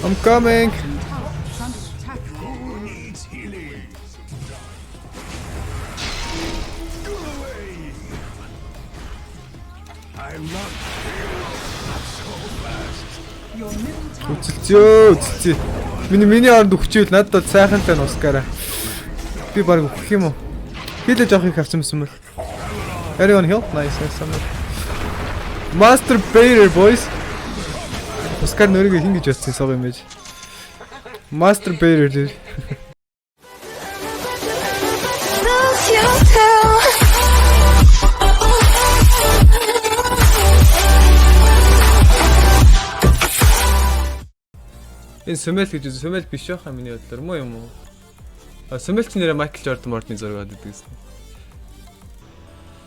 I'm coming. Who needs healing? Go away. I'm not so fast. Your middle tower Үцэлцөө үцэлцээ. Миний оронд өгчөөл надад сайхантай нь ускаараа. Би баг өгөх юм уу? Хилэж авах их авсан юм бол. Everyone heal? Nice. Master Baiter boys. Ускаар нөрийгөө хин гэж бодсон сав юм байж. Master Baiter дээ. Энэ Сүмэл гэж үү? Сүмэл биш яхаа миний бодлоор муу юм уу? Сүмэлч нэрээ Майкл Jordan мордны зураг аваад идэгсэн.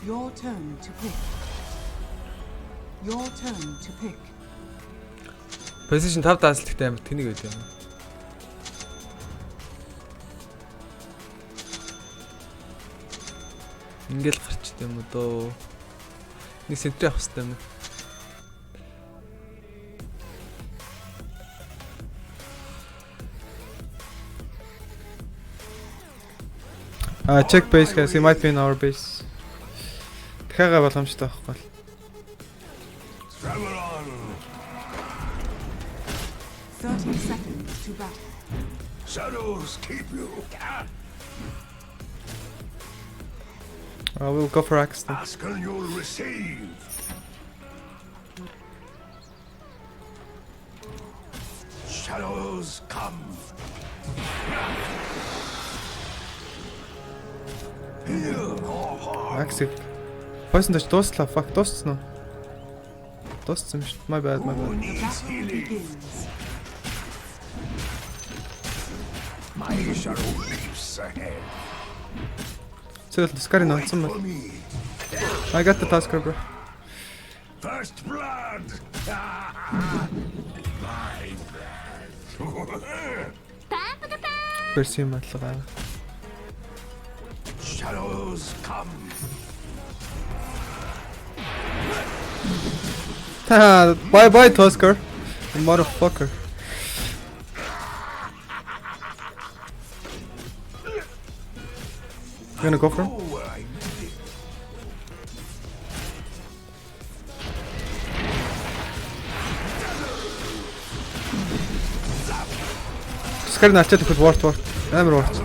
Your turn to pick. Your turn to pick. Position 5 дааслагтай амар тэнийг байд юм. Ингээл гарчт юм уу дөө. Нэг сентри авах хэрэгтэй юм. Check base guys, he might be in our base. Дахиагаа боломжтой байхгүй л. Travel on. 30 seconds to battle. Shadows keep you. We'll go for axe then. Ask and you'll receive. Shadows come. Axe. Poison touch дуслаа. Fuck дууссан уу? Дууссан юм шүү. My bad. Who The needs battle healing? begins. My shadow leaps ahead. Цээл Скарин Wait онцсон for байна. me. I got the tasker bro. First blood. My blood. Перси юм баталгаа. Shadows come. Bye Tasker. You motherfucker. You gonna go for him? Oh, I need it. Скарин ачаад ихэл ward. Амар ward.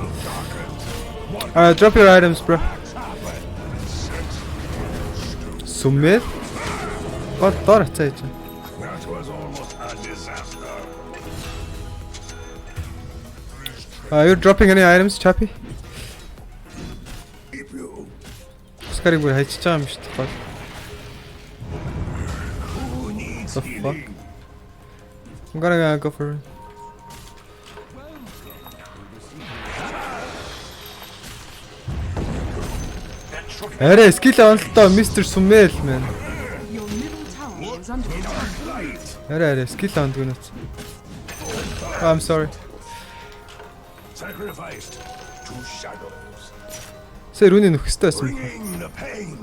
Drop your items bro. Сүмэл. Гол доор хацаа яж. That was almost a disaster. You're dropping any items, Chappy? Keep you. Скарин бүр хайчиж байгаа юм шүү дээ. Гол. Who needs The fuck? healing? I'm gonna go for it. Арэ скил онлоо Mr. Sumel man. Your middle tower is under attack. Арэ скил ондгүй нүц. I'm sorry. Sacrificed to shadows. Сэр үний нөх хэвээр байсан. Bringing the pain.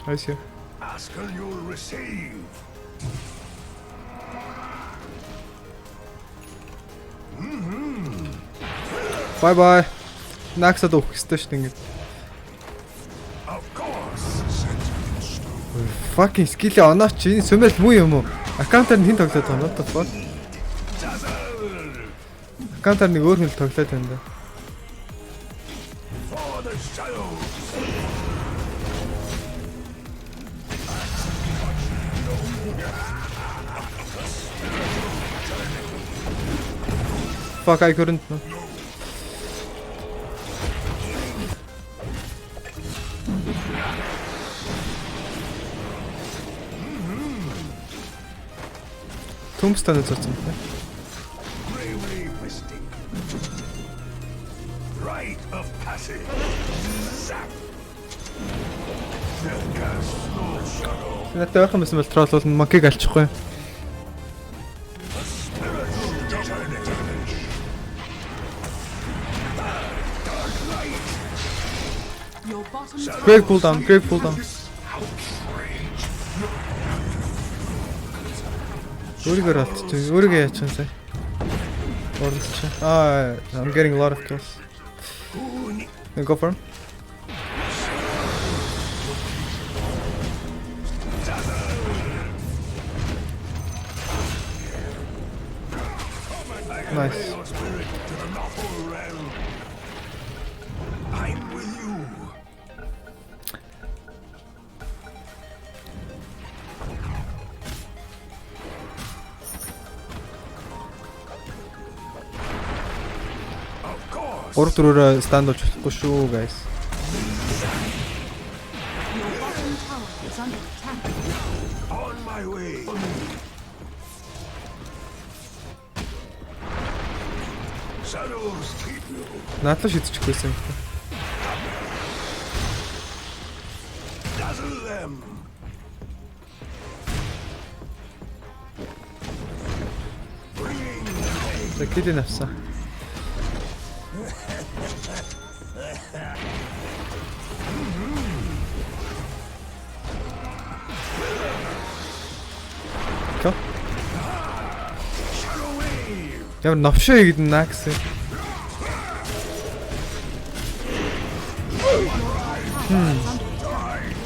I see. Ask and you'll receive. Bye. Наксад өгөх хэвээр шүү дээ ингэ. Of course. Fucking skill онооч энэ Sumel муу юм уу? Аккаунтаар нь хэн тоглоод байгаа юм бэ? What the fuck? Аккаунтаар нэг өөр хүн л тоглоод байна да. For the shadows. Fuck, I couldn't. No. Tombstone цоцсон бэ? Bravely twisting. Rite of passage. Zap. Death casts no shadow. Надад ойрхон байсан бол троллуулна макийг алчихгүй. Your bottom tower Great pull down. Өөрийгөө алдчих. Өөрийгөө яачихсан сая. Орлоч. I'm getting a lot of kills. Go for him. Nice. I'm with you. Of course. 3-4-өөр станд болж болохгүй шүү, guys. Your bottom tower is under attack. On my way. Shadows keep you. Наадлаа шидчихгүйсэн. Dazzle them. За килэн авсан. Ка. Ямар новшоо игдэн наа гэсэн.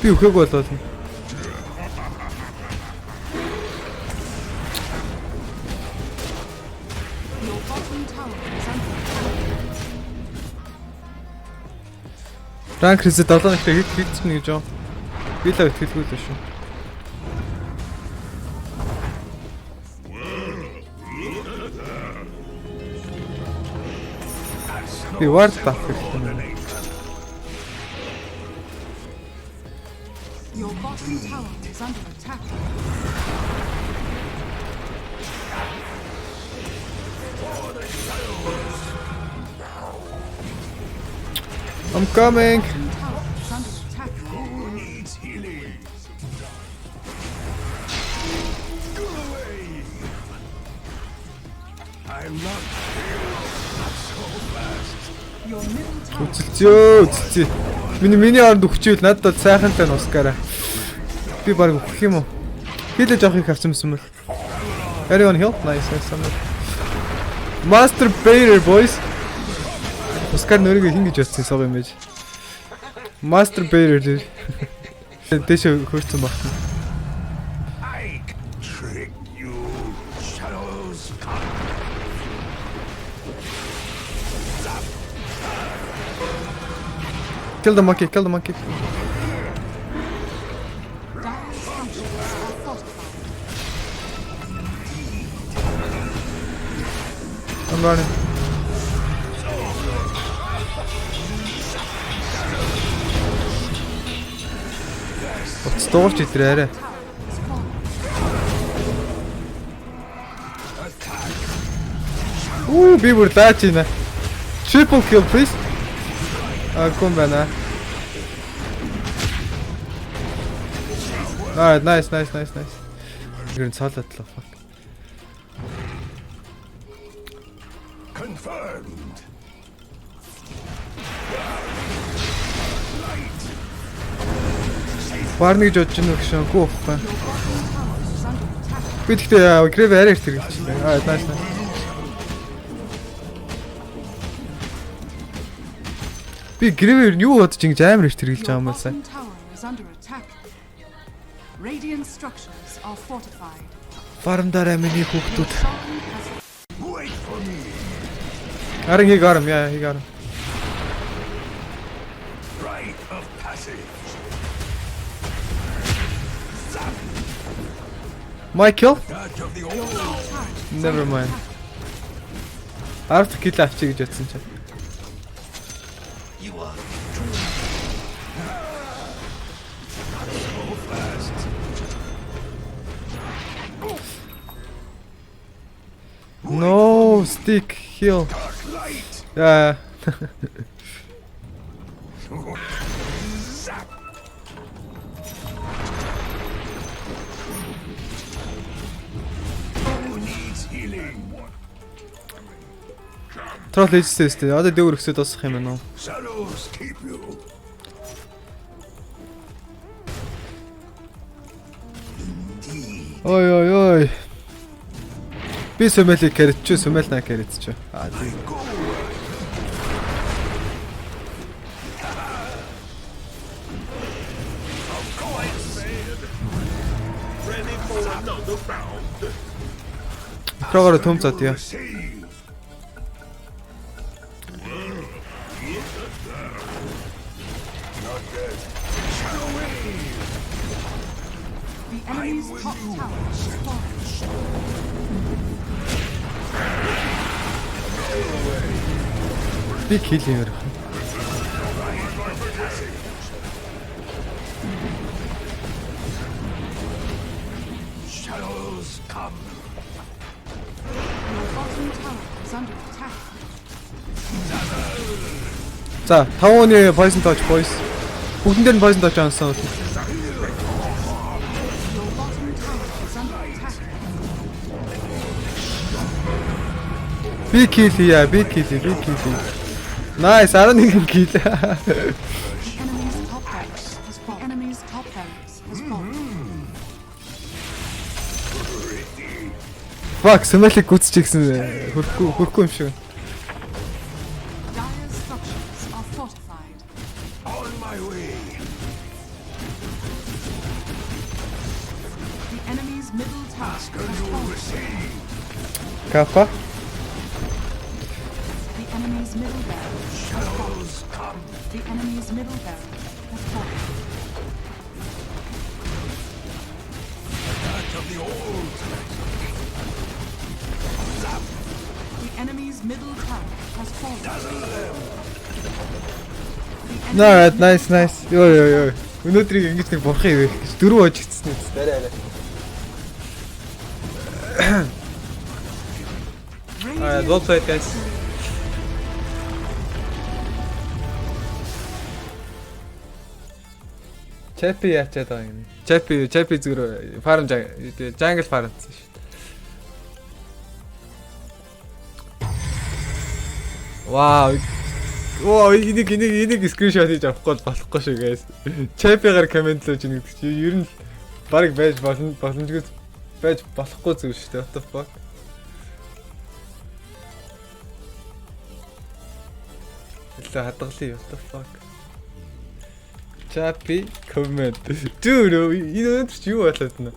Би үхэг болоод. Your bottom tower is under attack. Ранк reset 7 ихтэй хийчихнэ гэж юм. Би л итгэлгүй л шүү. Би ward тах хэрэгтэй. Your bottom tower is under attack. I'm coming. Tower is under attack. Who needs healing? Go away. I'm not so fast. Your middle tower Үзэлцээ. Миний оронд өгчөөл надад сайхантай нь ускаараа. Би баг өгөх юм уу? Хилэж авахыг авсан юм бол. Everyone heal. Nice. Master Bader boys. Ускаар нөрөөгөө хин гэж бодсон сог юм байж. Master Bader дээр. Дэшээ хөрцөн баг. I can trick you. Shadows come. Kill the monkey. dire structures are fortified. I'm running. Уцтуурч идрээрээ. Tower is falling. Уу би бүр даач ийна. Triple kill please. Ком байна. Nice. Гэрэн цаалаадлаа. Fuck. Confirmed. Барны гэж бодож байна гэж гоо ухаа. Your bottom tower is under attack. Би тэгтээ грэв арай их хэрэгжилсэн. Nice. Би грэвэр юу бодож ингэж амар их хэрэгжилж байгаа юм Your байна сая. bottom tower is under attack. Radiant structures are fortified. Фармдаараа миний хүүхдүүд. Sovereign has Wait for me. Харин he got him. Rite of passage. My kill? Touch of the old. Never mind. Арт kill авчи гэж бодсон чинь. You are so fast. No stick heal. Dark light. Yeah. Zap. Who needs healing? Трол ээжтэй өстэй. Одоо дөөр өксөд дуусах юм байна уу? Shadows keep you. Ой. Би Сумелийг carry-ч, Сумел наа carry-ч. Аа тийм. Ready for another round. Прогоор төмцөө тиё. See. Not dead. Shadow wave. The enemy's top tower has fallen. Би kill хиймээр. Shadows come. Your bottom tower is under attack. За 5 оны poison touch boys. Бүгдэн дээр нь poison touch ансан. Your bottom tower is under attack. Би kill хийя, би kill хий, би kill хий. Nice, 11 kill. The enemy's top barracks has fallen. The enemy's top barracks has fallen. Fuck, Сумелийг гүцчихсэн. Хөрөхгүй юм шиг. Dire structures are fortified. On my way. The enemy's middle tower has fallen. Receive. Капа. The enemy's middle barracks has fallen. Shadows come. The enemy's middle barracks has fallen. Back of the old. The enemy's middle tower has fallen. Alright, nice. Йоо. Өнөөдрийг ингэж нэг бурхан ивэх гэж 4 хож гиссэн үү? Арай. Alright, well played guys. Чапи яачаад байгаа юм. Чапи зүгээр фарм jungle фармцсан шүү. Вау. Оо, энийг скриншот хийж авахгүй болохгүй шүү guys. Чапигаар комментлож ийн гэдэг чи ер нь баг байж боломжгүй байж болохгүй зүйл шүү дээ. What the fuck? Илээ хадгалъя. What the fuck? Чапи коммент. Dude, энэ өнөдөр чи юу болоод байна?